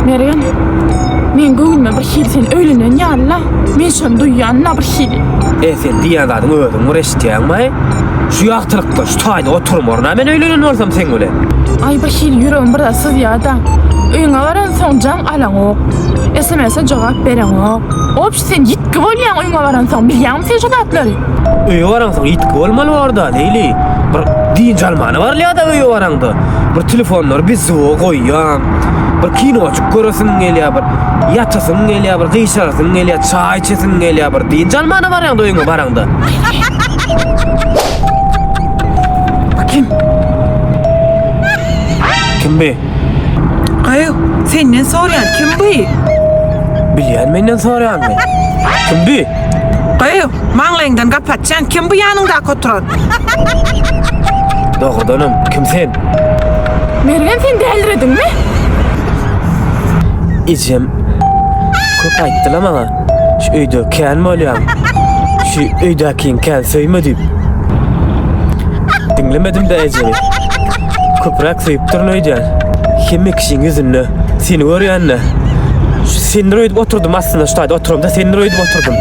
Meryem, men göňüme bir hil sen öýlenen ýaly. Men şonu duýýanna bir hil. Sen diýen zadyň özüň reşitýänmi? Şu ýagtyrykda, şu taýda oturmorna men öýlenen bolsam sen bilen. Ay bir hil ýüregim bir sızýarda. Öýüňe baran soň jaň alaňok. SMS-e jogap bereňok. Op sen ýitki bolýan öýüňe baran soň bilýärmi sen şodatlary? Öýe baraňsyň ýitki bolmaly barda, diýili. Bir diň jalmany barlýa-da öýe baraňda. Bir telefonlar bizi goýýan. Bir kino açıp göresiň gelýär, bir ýatasyň gelýär, bir gyşarasyň gelýär, çaý içesiň gelýär, bir diň jalmany barýanda öýüňe baraňda. Kim? Kim bi? Ayo, senden soryan kim bu? Bilýän menden soraýanmy? Kim bi? Ayo, maňlaýyndan gapatjan kim bu ýanynda oturan? Doğrudanım, kim sen? Meryem sen delirdiňmi? İçim köp aýtdylar maňa. Şu öýde kän bolýam. Şu öýdäkiň kän söýmedim. Dinlemedim de ejeri. Köprak söýüp durun öýdän. Hemme kişiň ýüzünde seni görýänne. Şu seni öýdüp oturdum aslında şu taýda oturumda seni öýdüp oturdum.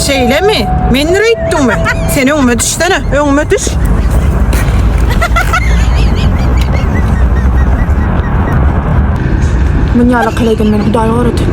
Şeýle mi? Men reýtdiňmi? Seni öňüme düşdene, öňüme düş. Men ýaly kylaýdan meni Hudaýa öwredin.